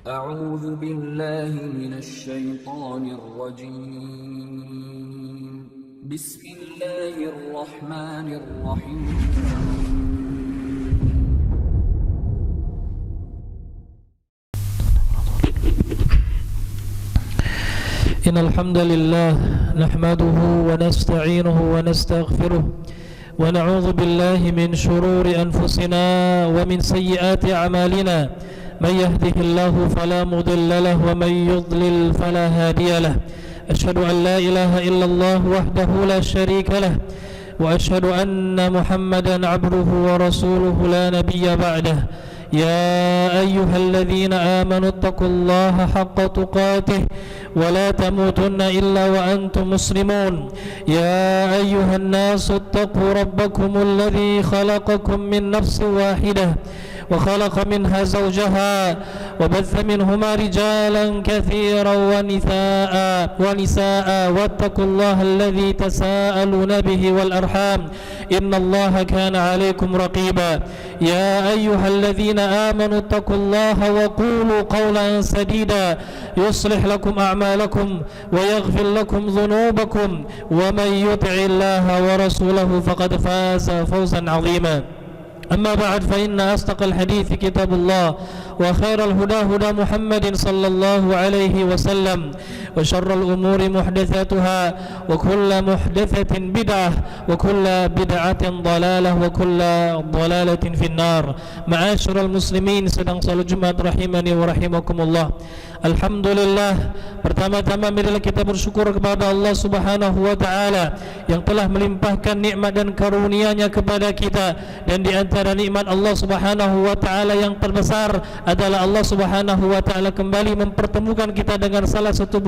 أعوذ بالله من الشيطان الرجيم بسم الله الرحمن الرحيم إن الحمد لله نحمده ونستعينه ونستغفره ونعوذ بالله من شرور أنفسنا ومن سيئات أعمالنا من يهده الله فلا مضل له ومن يضلل فلا هادي له أشهد أن لا إله إلا الله وحده لا شريك له وأشهد أن محمدا عبده ورسوله لا نبي بعده يا أيها الذين آمنوا اتقوا الله حق تقاته ولا تموتن إلا وأنتم مسلمون يا أيها الناس اتقوا ربكم الذي خلقكم من نفس واحدة وخلق منها زوجها وبث منهما رجالا كثيرا ونساء واتقوا الله الذي تساءلون به والأرحام إن الله كان عليكم رقيبا يا أيها الذين آمنوا اتقوا الله وقولوا قولا سديدا يصلح لكم أعمالكم ويغفر لكم ذنوبكم ومن يطع الله ورسوله فقد فاز فوزا عظيما أما بعد فإن أصدق الحديث كتاب الله وخير الهدى هدى محمد صلى الله عليه وسلم وشر الأمور محدثاتها وكل محدثة بدعة وكل بدعة ضلالة وكل ضلالة في النار. معاشر المسlimin sedang salat Jumat rahimani wa rahimakumullah. Alhamdulillah, pertama-tama marilah kita bersyukur kepada Allah Subhanahu wa taala yang telah melimpahkan nikmat dan karunia-Nya kepada kita, dan di antara nikmat Allah Subhanahu wa taala yang terbesar adalah Allah Subhanahu wa taala kembali mempertemukan kita dengan salah satu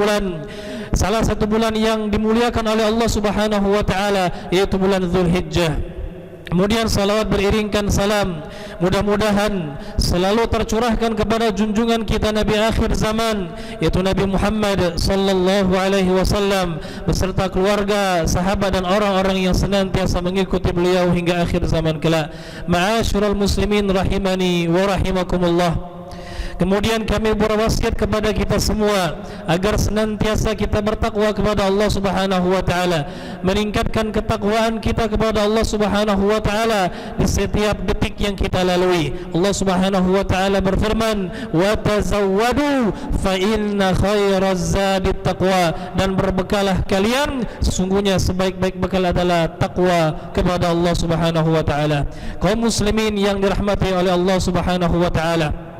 bulan yang dimuliakan oleh Allah Subhanahu wa taala, yaitu bulan Dzulhijjah. Kemudian salawat beriringkan salam mudah-mudahan selalu tercurahkan kepada junjungan kita Nabi akhir zaman, yaitu Nabi Muhammad sallallahu alaihi wasallam beserta keluarga, sahabat dan orang-orang yang senantiasa mengikuti beliau hingga akhir zaman kelak. Ma'asyiral muslimin rahimani wa rahimakumullah. Kemudian kami berwasiat kepada kita semua agar senantiasa kita bertakwa kepada Allah Subhanahu wa taala, meningkatkan ketakwaan kita kepada Allah Subhanahu wa taala di setiap detik yang kita lalui. Allah Subhanahu wa taala berfirman, "Wa tazawwadu fa inna khairaz zadit taqwa," dan berbekalah kalian, sesungguhnya sebaik-baik bekal adalah takwa kepada Allah Subhanahu wa taala. Kaum muslimin yang dirahmati oleh Allah Subhanahu wa taala,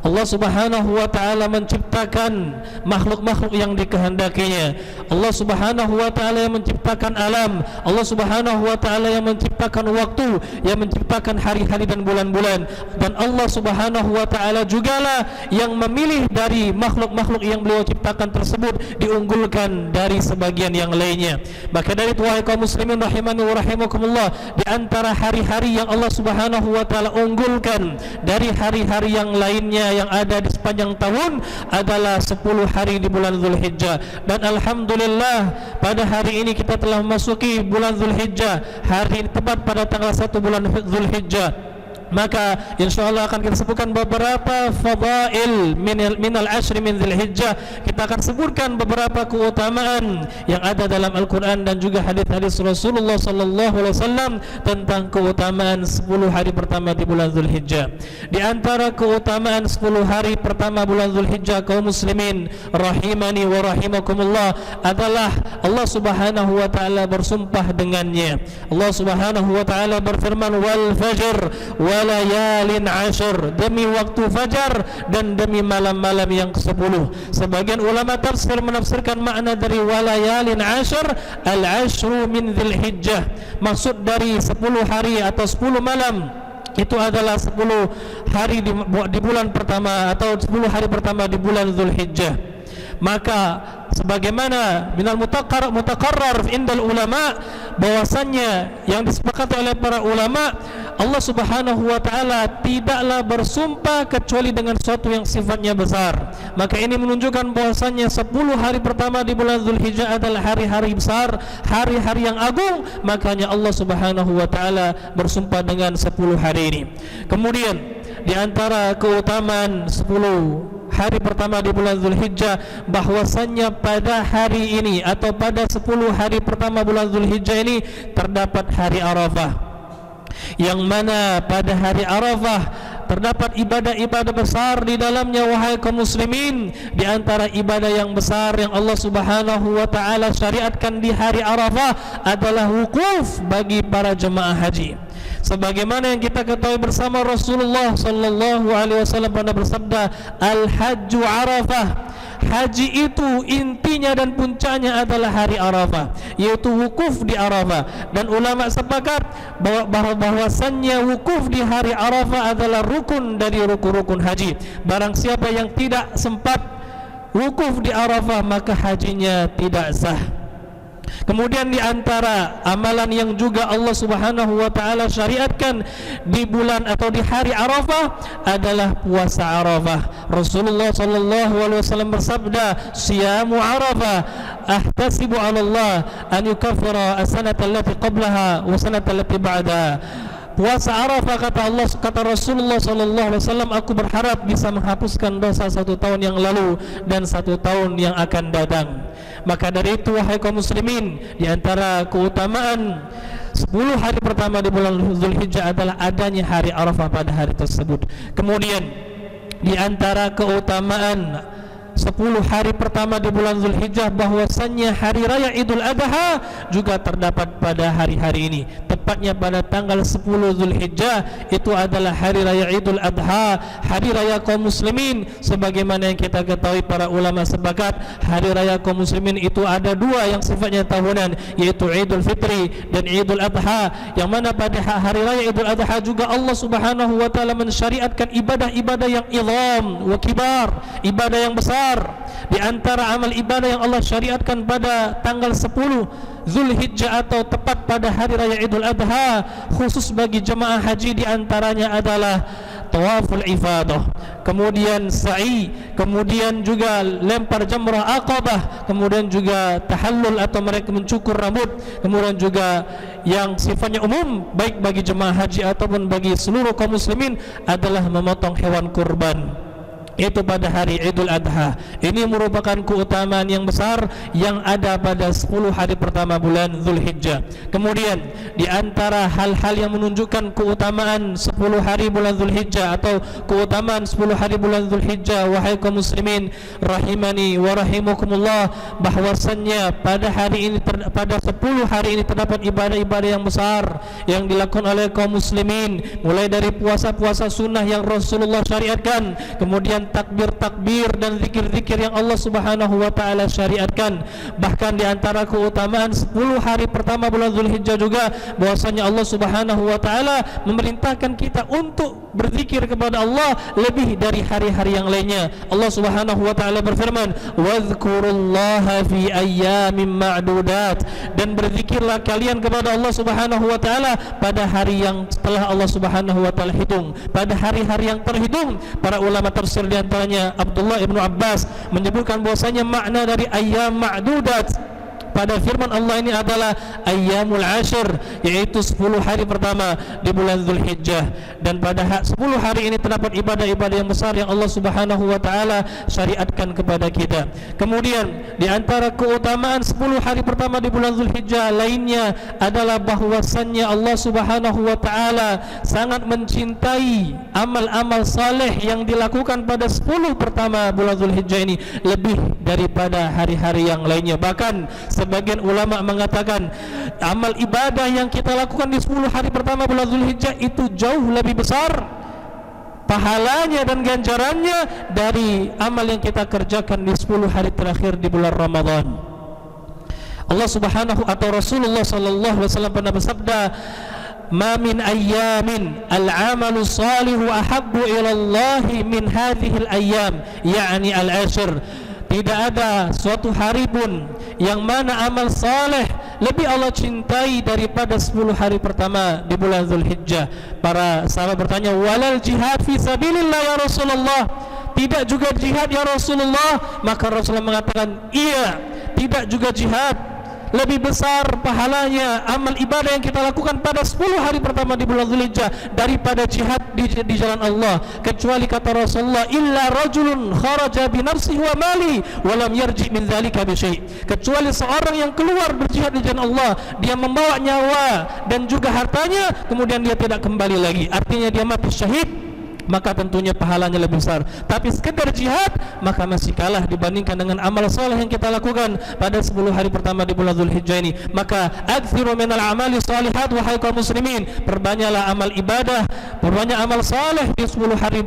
Allah Subhanahu wa taala menciptakan makhluk-makhluk yang dikehendakinya. Allah Subhanahu wa taala yang menciptakan alam. Allah Subhanahu wa taala yang menciptakan waktu, yang menciptakan hari-hari dan bulan-bulan. Dan Allah Subhanahu wa taala jugalah yang memilih dari makhluk-makhluk yang beliau ciptakan tersebut diunggulkan dari sebagian yang lainnya. Maka dari itu wahai kaum muslimin rahimani wa rahimakumullah, di antara hari-hari yang Allah Subhanahu wa taala unggulkan dari hari-hari yang lainnya yang ada di sepanjang tahun adalah 10 hari di bulan Dzulhijjah. Dan alhamdulillah pada hari ini kita telah memasuki bulan Dzulhijjah, hari tepat pada tanggal 1 bulan Dzulhijjah. Maka insyaallah akan kita sebutkan beberapa fadail minal ashri min Dzulhijjah. Kita akan sebutkan beberapa keutamaan yang ada dalam Al-Quran dan juga hadis-hadis Rasulullah sallallahu alaihi wasallam tentang keutamaan 10 hari pertama di bulan Dzulhijjah. Di antara keutamaan 10 hari pertama bulan Dzulhijjah, kaum muslimin rahimani wa rahimakumullah, adalah Allah Subhanahu wa taala bersumpah dengannya. Allah Subhanahu wa taala berfirman, "Wal fajr wa layalin ashar," demi waktu fajar dan demi malam-malam yang ke-10. Sebagian ulama tafsir menafsirkan makna dari walayalin ashar, al-ashru min Dzulhijjah. Maksud dari 10 hari atau 10 malam itu adalah 10 hari di bulan pertama atau 10 hari pertama di bulan Dzulhijjah. Maka sebagaimana minal mutaqarrar indal ulama, bahwasannya yang disepakati oleh para ulama, Allah Subhanahu wa taala tidaklah bersumpah kecuali dengan sesuatu yang sifatnya besar. Maka ini menunjukkan bahwasannya 10 hari pertama di bulan Dzulhijjah adalah hari-hari besar, hari-hari yang agung. Makanya Allah Subhanahu wa taala bersumpah dengan 10 hari ini. Kemudian di antara keutamaan 10 hari pertama di bulan Zulhijjah, bahwasannya pada hari ini atau pada 10 hari pertama bulan Zulhijjah ini terdapat hari Arafah, yang mana pada hari Arafah terdapat ibadah-ibadah besar di dalamnya, wahai kaum muslimin. Di antara ibadah yang besar yang Allah Subhanahu wa taala syariatkan di hari Arafah adalah wukuf bagi para jemaah haji. Sebagaimana yang kita ketahui bersama, Rasulullah sallallahu alaihi wasallam pernah bersabda, al-hajju Arafah. Haji itu intinya dan puncaknya adalah hari Arafah, yaitu wukuf di Arafah. Dan ulama sepakat bahwasannya wukuf di hari Arafah adalah rukun dari rukun-rukun haji. Barang siapa yang tidak sempat wukuf di Arafah, maka hajinya tidak sah. Kemudian di antara amalan yang juga Allah Subhanahu wa taala syariatkan di bulan atau di hari Arafah adalah puasa Arafah. Rasulullah sallallahu alaihi wasallam bersabda, "Siyamu Arafah ahtasibu 'ala Allah an yukaffira as-sanata allati qablaha wa sanata allati ba'daha." Puasa Arafah, kata Rasulullah sallallahu alaihi wasallam, aku berharap bisa menghapuskan dosa 1 tahun yang lalu dan 1 tahun yang akan datang. Maka dari itu, wahai kaum muslimin, di antara keutamaan 10 hari pertama di bulan Zulhijjah adalah adanya hari Arafah pada hari tersebut. Kemudian di antara keutamaan 10 hari pertama di bulan Zulhijjah, bahwasannya hari raya Idul Adha juga terdapat pada hari-hari ini. Tepatnya pada tanggal 10 Zulhijjah itu adalah hari raya Idul Adha, hari raya kaum muslimin. Sebagaimana yang kita ketahui, para ulama sepakat hari raya kaum muslimin itu ada 2 yang sifatnya tahunan, yaitu Idul Fitri dan Idul Adha. Yang mana pada hari raya Idul Adha juga Allah Subhanahu wa taala mensyariatkan ibadah-ibadah yang izam wa kibar, ibadah yang besar. Di antara amal ibadah yang Allah syariatkan pada tanggal 10 Zulhijjah atau tepat pada hari raya Idul Adha, khusus bagi jemaah haji, di antaranya adalah tawaful ifadah, kemudian sa'i, kemudian juga lempar jamrah aqabah, kemudian juga tahallul atau mereka mencukur rambut, kemudian juga yang sifatnya umum baik bagi jemaah haji ataupun bagi seluruh kaum muslimin adalah memotong hewan kurban, itu pada hari Idul Adha. Ini merupakan keutamaan yang besar yang ada pada 10 hari pertama bulan Zulhijjah. Kemudian di antara hal-hal yang menunjukkan keutamaan 10 hari bulan Zulhijjah atau keutamaan 10 hari bulan Zulhijjah, wahai kaum muslimin rahimani wa rahimakumullah, bahwasannya pada hari ini pada 10 hari ini terdapat ibadah-ibadah yang besar yang dilakukan oleh kaum muslimin, mulai dari puasa-puasa sunnah yang Rasulullah syariatkan, kemudian takbir-takbir dan zikir-zikir yang Allah Subhanahu wa taala syariatkan. Bahkan di antara keutamaan 10 hari pertama bulan Zulhijjah juga, bahwasanya Allah Subhanahu wa taala memerintahkan kita untuk berzikir kepada Allah lebih dari hari-hari yang lainnya. Allah Subhanahu wa taala berfirman, "Wadhkurullaha fi ayyamin ma'dudat." Dan berzikirlah kalian kepada Allah Subhanahu wa taala pada hari yang telah Allah Subhanahu wa taala hitung, pada hari-hari yang terhitung. Para ulama tafsir di antaranya Abdullah ibnu Abbas menyebutkan bahwasanya makna dari ayyam ma'dudat pada firman Allah ini adalah ayyamul ashir, yaitu 10 hari pertama di bulan Zulhijjah. Dan pada 10 hari ini terdapat ibadah-ibadah yang besar yang Allah Subhanahu wa taala syariatkan kepada kita. Kemudian di antara keutamaan 10 hari pertama di bulan Zulhijjah lainnya adalah bahwasannya Allah Subhanahu wa taala sangat mencintai amal-amal saleh yang dilakukan pada 10 pertama bulan Zulhijjah ini lebih daripada hari-hari yang lainnya. Bahkan sebagian ulama mengatakan amal ibadah yang kita lakukan di 10 hari pertama bulan Zulhijjah itu jauh lebih besar pahalanya dan ganjarannya dari amal yang kita kerjakan di 10 hari terakhir di bulan Ramadan. Allah Subhanahu atau Rasulullah sallallahu alaihi wasallam pernah bersabda, "Ma min ayyamin al-'amalu salihu ahabbu ila Allah min hadhihi al-ayyam," yakni al-ashr. Tidak ada suatu hari pun yang mana amal saleh lebih Allah cintai daripada 10 hari pertama di bulan Zulhijjah. Para sahabat bertanya, "Walal jihad fi sabilillah ya Rasulullah?" Tidak juga jihad ya Rasulullah? Maka Rasulullah mengatakan, "Iya, tidak juga jihad. lebih besar pahalanya amal ibadah yang kita lakukan pada 10 hari pertama di bulan Dzulhijjah daripada jihad di jalan Allah. Kecuali kata Rasulullah, illa rajulun kharaja bi nafsihi wa mali wa lam yarji min dzalika bi syai'. Kecuali seorang yang keluar berjihad di jalan Allah, dia membawa nyawa dan juga hartanya, kemudian dia tidak kembali lagi, artinya dia mati syahid, maka tentunya pahalanya lebih besar. Tapi sekedar jihad maka masih kalah dibandingkan dengan amal saleh yang kita lakukan pada 10 hari pertama di bulan Dzulhijjah ini. Maka aktsiru minal amali shalihat, wahai kaum muslimin, perbanyaklah amal ibadah, perbanyak amal saleh di 10 hari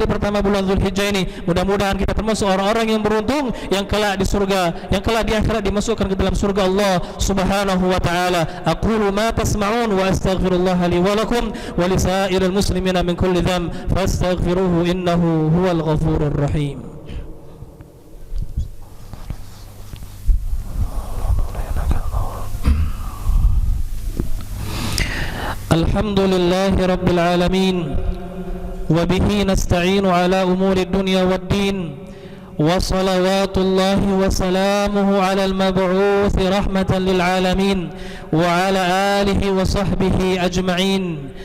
pertama bulan Dzulhijjah ini. Mudah-mudahan kita termasuk orang-orang yang beruntung, yang kelak di surga, yang kelak di akhirat dimasukkan ke dalam surga Allah Subhanahu wa taala. Aqulu ma tasma'un wa astaghfirullah li wa lakum wa li sa'iril muslimin من كل ذنب فاستغفروه إنه هو الغفور الرحيم. الحمد لله رب العالمين وبه نستعين على أمور الدنيا والدين وصلوات الله وسلامه على المبعوث رحمة للعالمين وعلى آله وصحبه أجمعين.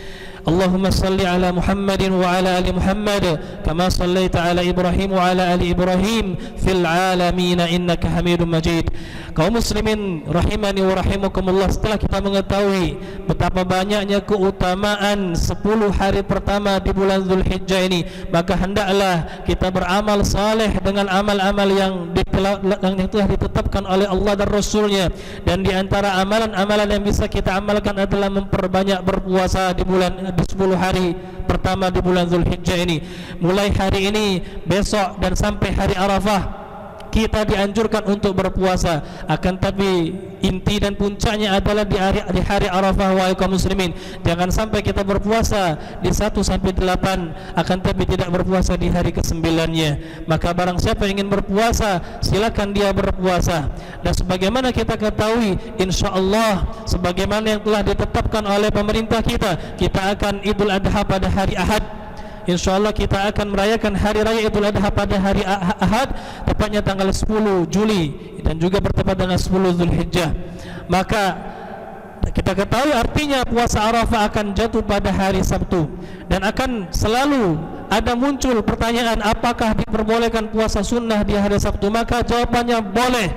اللهم صل على محمد وعلى آل محمد كما صليت على إبراهيم وعلى آل إبراهيم في العالمين إنك حميد مجيد. Kaum muslimin rahimani wa rahimakumullah, setelah kita mengetahui betapa banyaknya keutamaan 10 hari pertama di bulan Dzulhijjah ini, maka hendaklah kita beramal saleh dengan amal-amal yang telah ditetapkan oleh Allah dan Rasulnya. Dan di antara amalan-amalan yang bisa kita amalkan adalah memperbanyak berpuasa di 10 hari pertama di bulan Dzulhijjah ini. Mulai hari ini, besok dan sampai hari Arafah kita dianjurkan untuk berpuasa. Akan tapi inti dan puncaknya adalah di hari Arafah, wahai kaum muslimin. Jangan sampai kita berpuasa di 1 sampai 8, akan tapi tidak berpuasa di hari ke-9-nya. Maka barang siapa yang ingin berpuasa, silakan dia berpuasa. Dan sebagaimana kita ketahui, insyaallah sebagaimana yang telah ditetapkan oleh pemerintah kita akan Idul Adha pada hari Ahad. InsyaAllah kita akan merayakan Hari Raya Idul Adha pada hari Ahad, tepatnya tanggal 10 Juli dan juga bertepatan dengan 10 Dzulhijjah. Maka kita ketahui artinya puasa Arafah akan jatuh pada hari Sabtu, dan akan selalu ada muncul pertanyaan, apakah diperbolehkan puasa sunnah di hari Sabtu? Maka jawabannya boleh,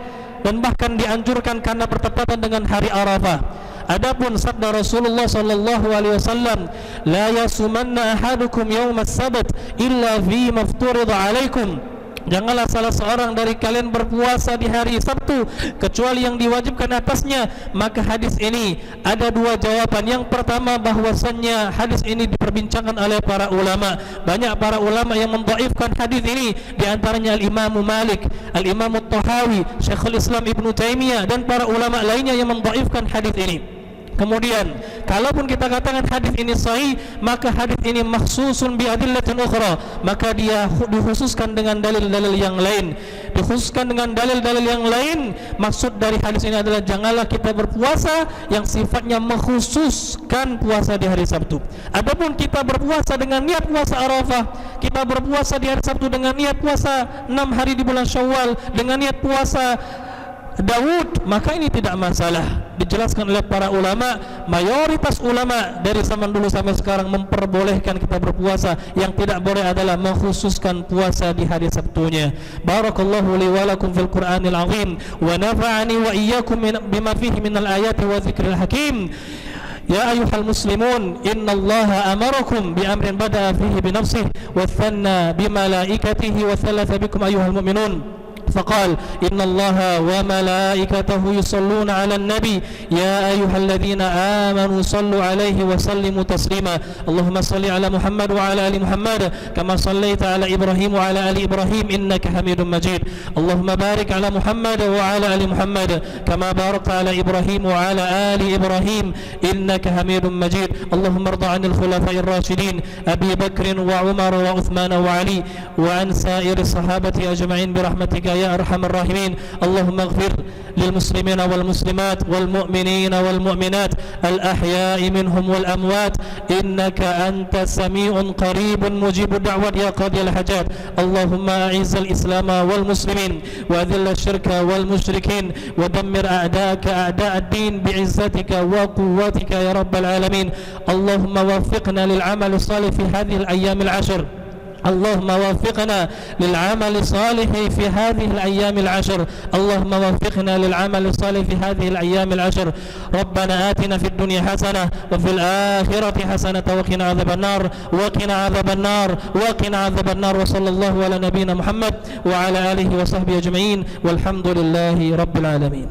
dan bahkan dianjurkan karena bertepatan dengan hari Arafah. Adapun sabda Rasulullah sallallahu alaihi wasallam, la yasumanna ahadukum yaumas sabt illa fi mafturida alaikum, janganlah salah seorang dari kalian berpuasa di hari Sabtu kecuali yang diwajibkan atasnya. Maka hadis ini ada 2 jawaban. Yang pertama, bahwasannya hadis ini diperbincangkan oleh para ulama. Banyak para ulama yang mendhaifkan hadis ini, di antaranya Al-Imam Malik, Al-Imam At-Tahawi, Syekhul Islam Ibnu Taimiyah, dan para ulama lainnya yang mendhaifkan hadis ini. Kemudian, kalaupun kita katakan hadis ini sahih, maka hadis ini makhsusun bi adillatin ukhra, maka dia dikhususkan dengan dalil-dalil yang lain. Dikhususkan dengan dalil-dalil yang lain. Maksud dari hadis ini adalah janganlah kita berpuasa yang sifatnya mengkhususkan puasa di hari Sabtu. Adapun kita berpuasa dengan niat puasa Arafah, kita berpuasa di hari Sabtu dengan niat puasa 6 hari di bulan Syawal, dengan niat puasa Daud, maka ini tidak masalah. Dijelaskan oleh para ulama, mayoritas ulama dari zaman dulu sampai sekarang memperbolehkan kita berpuasa. Yang tidak boleh adalah mengkhususkan puasa di hari Sabtunya. Barakallahu li wa lakum fil Qur'anil azim wa nafa'ani wa iyyakum bima fihi minal ayati wa dzikril hakim. Ya ayyuhal muslimun, innallaha amarakum bi amrin bada'a fihi bi nafsihi wa thanna bi malaikatihi wa thalatha bikum ayyuhal mu'minun. فقال إن الله وملائكته يصلون على النبي يا أيها الذين آمنوا صلوا عليه وسلموا تسليما اللهم صل على محمد وعلى آل محمد كما صليت على إبراهيم وعلى آل إبراهيم إنك حميد مجيد اللهم بارك على محمد وعلى آل محمد كما باركت على إبراهيم وعلى آل إبراهيم إنك حميد مجيد اللهم ارض عن الخلفاء الراشدين أبي بكر وعمر وعثمان وعلي وعن سائر الصحابة أجمعين برحمتك يا أرحم الراحمين. اللهم اغفر للمسلمين والمسلمات والمؤمنين والمؤمنات الأحياء منهم والأموات، إنك أنت سميع قريب مجيب الدعوة يا قاضي الحاجات. اللهم أعز الإسلام والمسلمين وأذل الشرك والمشركين ودمر أعداءك أعداء الدين بعزتك وقوتك يا رب العالمين. اللهم وفقنا للعمل الصالح في هذه الأيام العشر. اللهم وفقنا للعمل الصالح في هذه الأيام العشر. اللهم وفقنا للعمل الصالح في هذه الأيام العشر. ربنا آتنا في الدنيا حسنة وفي الآخرة حسنة وقنا عذاب النار وقنا عذاب النار وقنا عذاب النار. وصلى الله على نبينا محمد وعلى آله وصحبه أجمعين والحمد لله رب العالمين.